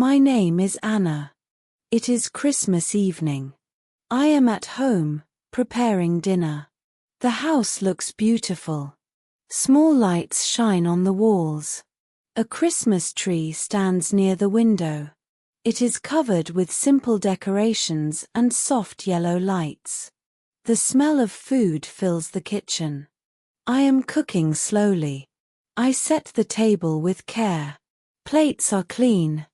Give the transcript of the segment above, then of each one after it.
My name is Anna. It is Christmas evening. I am at home, preparing dinner. The house looks beautiful. Small lights shine on the walls. A Christmas tree stands near the window. It is covered with simple decorations and soft yellow lights. The smell of food fills the kitchen. I am cooking slowly. I set the table with care. Plates are clean.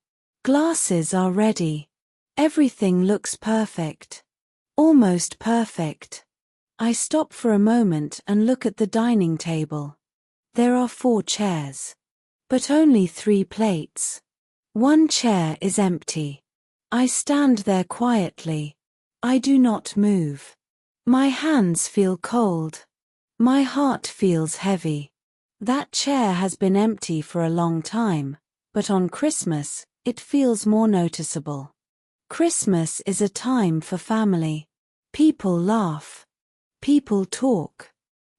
Glasses are ready. Everything looks perfect. Almost perfect. I stop for a moment and look at the dining table. There are 4 chairs. But only 3 plates. 1 chair is empty. I stand there quietly. I do not move. My hands feel cold. My heart feels heavy. That chair has been empty for a long time, but on Christmas, it feels more noticeable. Christmas is a time for family. People laugh. People talk.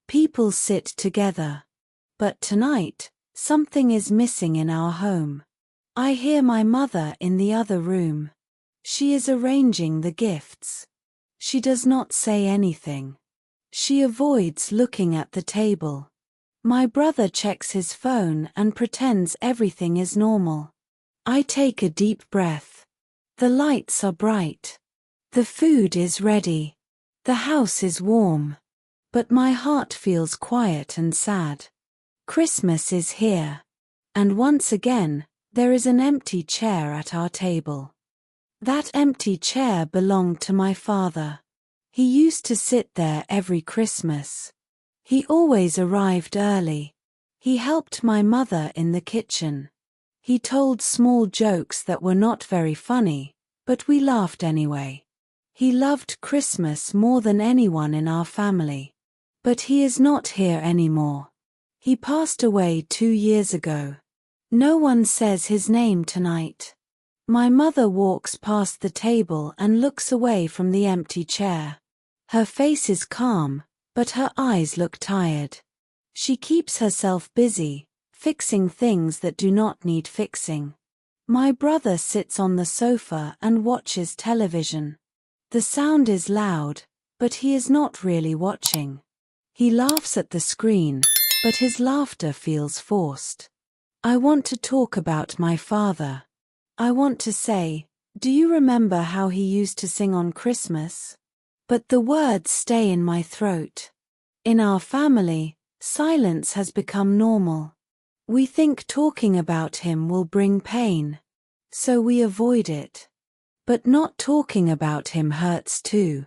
People sit together. But tonight, something is missing in our home. I hear my mother in the other room. She is arranging the gifts. She does not say anything. She avoids looking at the table. My brother checks his phone and pretends everything is normal. I take a deep breath. The lights are bright. The food is ready. The house is warm. But my heart feels quiet and sad. Christmas is here. And once again, there is an empty chair at our table. That empty chair belonged to my father. He used to sit there every Christmas. He always arrived early. He helped my mother in the kitchen. He told small jokes that were not very funny, but we laughed anyway. He loved Christmas more than anyone in our family. But he is not here anymore. He passed away 2 years ago. No one says his name tonight. My mother walks past the table and looks away from the empty chair. Her face is calm, but her eyes look tired. She keeps herself busy, fixing things that do not need fixing. My brother sits on the sofa and watches television. The sound is loud, but he is not really watching. He laughs at the screen, but his laughter feels forced. I want to talk about my father. I want to say, do you remember how he used to sing on Christmas? But the words stay in my throat. In our family, silence has become normal. We think talking about him will bring pain. So we avoid it. But not talking about him hurts too.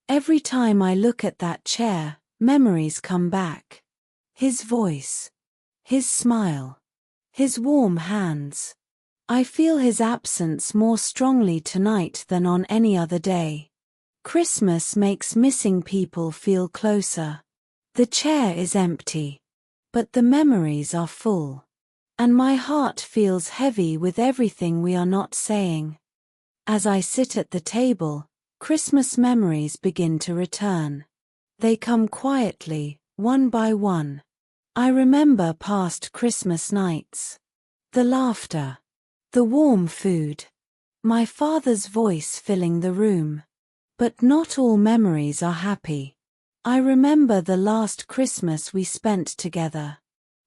Every time I look at that chair, memories come back. His voice. His smile. His warm hands. I feel his absence more strongly tonight than on any other day. Christmas makes missing people feel closer. The chair is empty. But the memories are full. And my heart feels heavy with everything we are not saying. As I sit at the table, Christmas memories begin to return. They come quietly, one by one. I remember past Christmas nights. The laughter. The warm food. My father's voice filling the room. But not all memories are happy. I remember the last Christmas we spent together.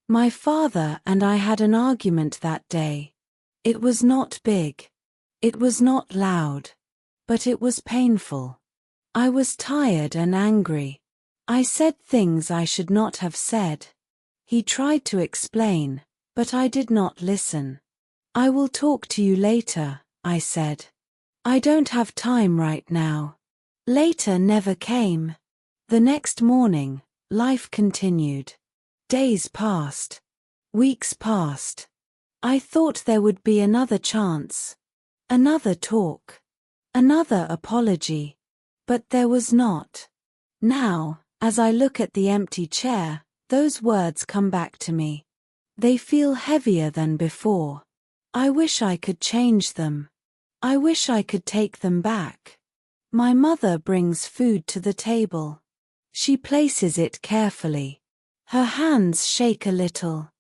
My father and I had an argument that day. It was not big. It was not loud. But it was painful. I was tired and angry. I said things I should not have said. He tried to explain, but I did not listen. I will talk to you later, I said. I don't have time right now. Later never came. The next morning, life continued. Days passed. Weeks passed. I thought there would be another chance. Another talk. Another apology. But there was not. Now, as I look at the empty chair, those words come back to me. They feel heavier than before. I wish I could change them. I wish I could take them back. My mother brings food to the table. She places it carefully. Her hands shake a little.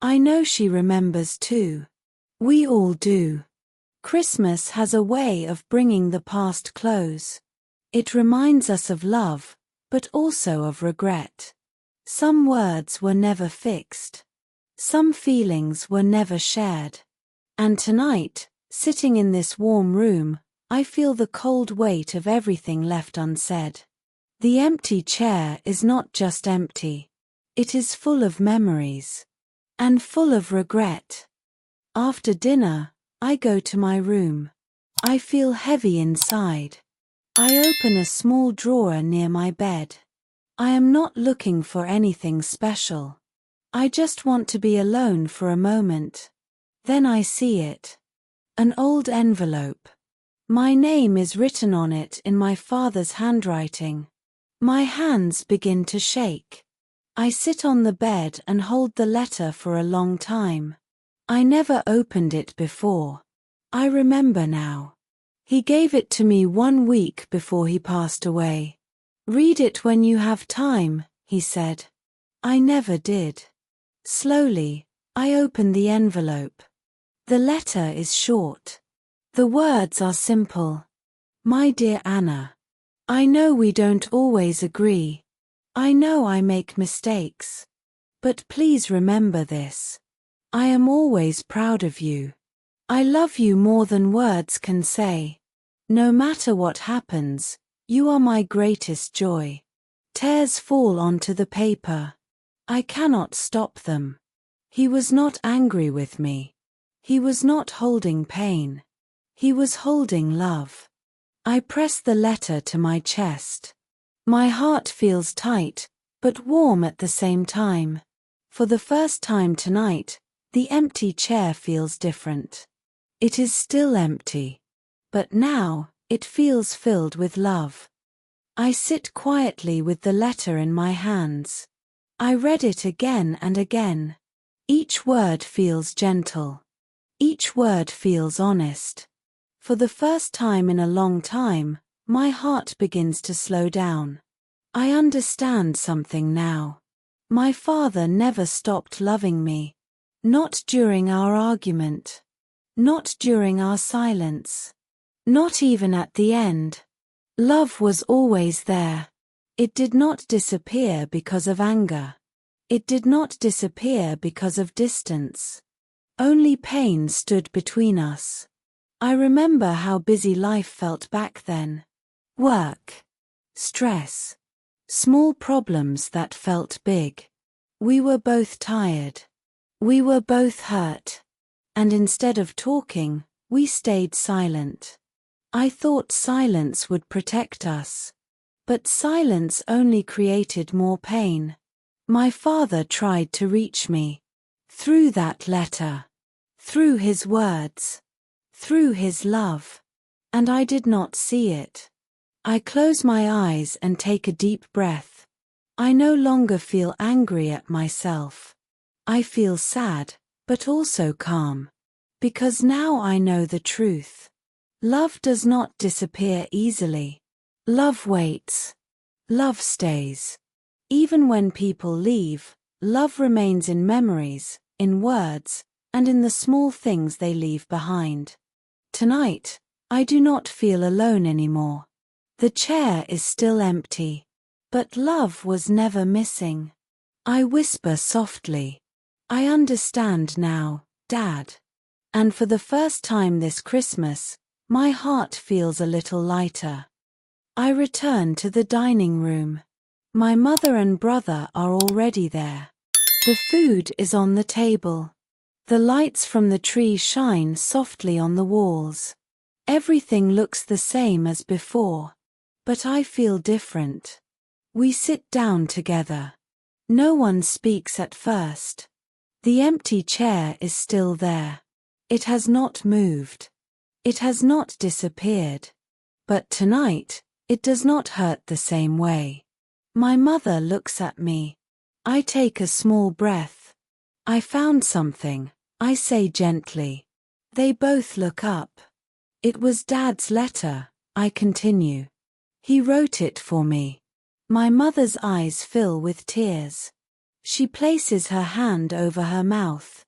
I know she remembers too. We all do. Christmas has a way of bringing the past close. It reminds us of love, but also of regret. Some words were never fixed. Some feelings were never shared. And tonight, sitting in this warm room, I feel the cold weight of everything left unsaid. The empty chair is not just empty. It is full of memories. And full of regret. After dinner, I go to my room. I feel heavy inside. I open a small drawer near my bed. I am not looking for anything special. I just want to be alone for a moment. Then I see it. An old envelope. My name is written on it in my father's handwriting. My hands begin to shake. I sit on the bed and hold the letter for a long time. I never opened it before. I remember now. He gave it to me 1 week before he passed away. "Read it when you have time," he said. I never did. Slowly, I open the envelope. The letter is short. The words are simple. "My dear Anna, I know we don't always agree. I know I make mistakes. But please remember this. I am always proud of you. I love you more than words can say. No matter what happens, you are my greatest joy." Tears fall onto the paper. I cannot stop them. He was not angry with me. He was not holding pain. He was holding love. I press the letter to my chest. My heart feels tight, but warm at the same time. For the first time tonight, the empty chair feels different. It is still empty. But now, it feels filled with love. I sit quietly with the letter in my hands. I read it again and again. Each word feels gentle. Each word feels honest. For the first time in a long time, my heart begins to slow down. I understand something now. My father never stopped loving me. Not during our argument. Not during our silence. Not even at the end. Love was always there. It did not disappear because of anger. It did not disappear because of distance. Only pain stood between us. I remember how busy life felt back then. Work. Stress. Small problems that felt big. We were both tired. We were both hurt. And instead of talking, we stayed silent. I thought silence would protect us. But silence only created more pain. My father tried to reach me. Through that letter. Through his words. Through his love. And I did not see it. I close my eyes and take a deep breath. I no longer feel angry at myself. I feel sad, but also calm. Because now I know the truth. Love does not disappear easily. Love waits. Love stays. Even when people leave, love remains in memories, in words, and in the small things they leave behind. Tonight, I do not feel alone anymore. The chair is still empty. But love was never missing. I whisper softly. "I understand now, Dad." And for the first time this Christmas, my heart feels a little lighter. I return to the dining room. My mother and brother are already there. The food is on the table. The lights from the tree shine softly on the walls. Everything looks the same as before. But I feel different. We sit down together. No one speaks at first. The empty chair is still there. It has not moved. It has not disappeared. But tonight, it does not hurt the same way. My mother looks at me. I take a small breath. "I found something," I say gently. They both look up. "It was Dad's letter," I continue. "He wrote it for me." My mother's eyes fill with tears. She places her hand over her mouth.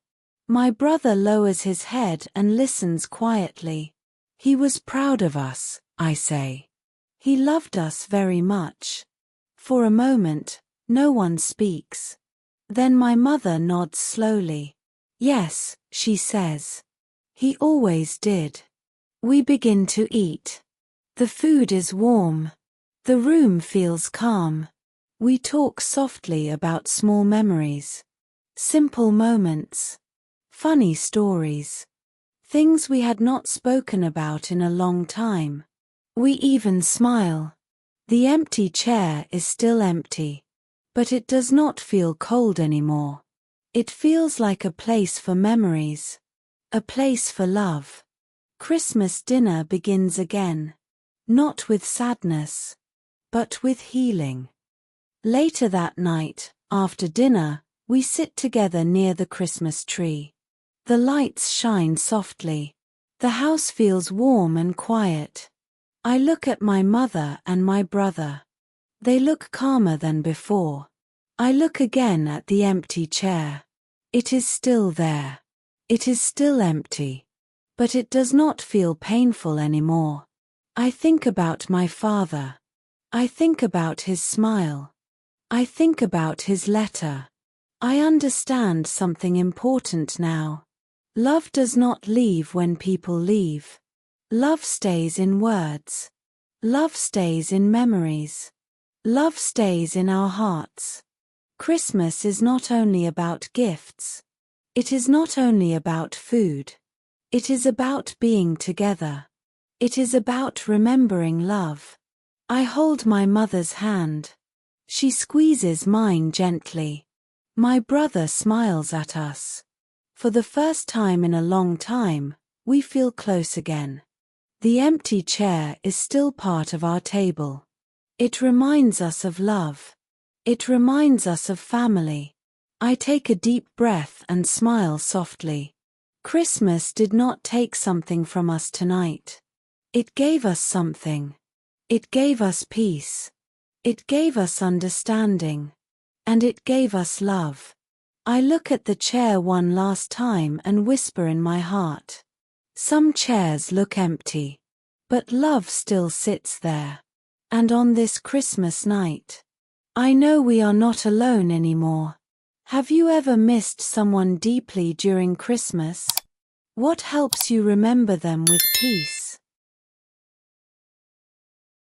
My brother lowers his head and listens quietly. He was proud of us, I say. He loved us very much. For a moment, no one speaks. Then my mother nods slowly. Yes, she says. He always did. We begin to eat. The food is warm. The room feels calm. We talk softly about small memories. Simple moments. Funny stories. Things we had not spoken about in a long time. We even smile. The empty chair is still empty. But it does not feel cold anymore. It feels like a place for memories. A place for love. Christmas dinner begins again. Not with sadness, but with healing. Later that night, after dinner, we sit together near the Christmas tree. The lights shine softly. The house feels warm and quiet. I look at my mother and my brother. They look calmer than before. I look again at the empty chair. It is still there. It is still empty. But it does not feel painful anymore. I think about my father. I think about his smile. I think about his letter. I understand something important now. Love does not leave when people leave. Love stays in words. Love stays in memories. Love stays in our hearts. Christmas is not only about gifts. It is not only about food. It is about being together. It is about remembering love. I hold my mother's hand. She squeezes mine gently. My brother smiles at us. For the first time in a long time, we feel close again. The empty chair is still part of our table. It reminds us of love. It reminds us of family. I take a deep breath and smile softly. Christmas did not take something from us tonight. It gave us something. It gave us peace. It gave us understanding. And it gave us love. I look at the chair one last time and whisper in my heart. Some chairs look empty. But love still sits there. And on this Christmas night, I know we are not alone anymore. Have you ever missed someone deeply during Christmas? What helps you remember them with peace?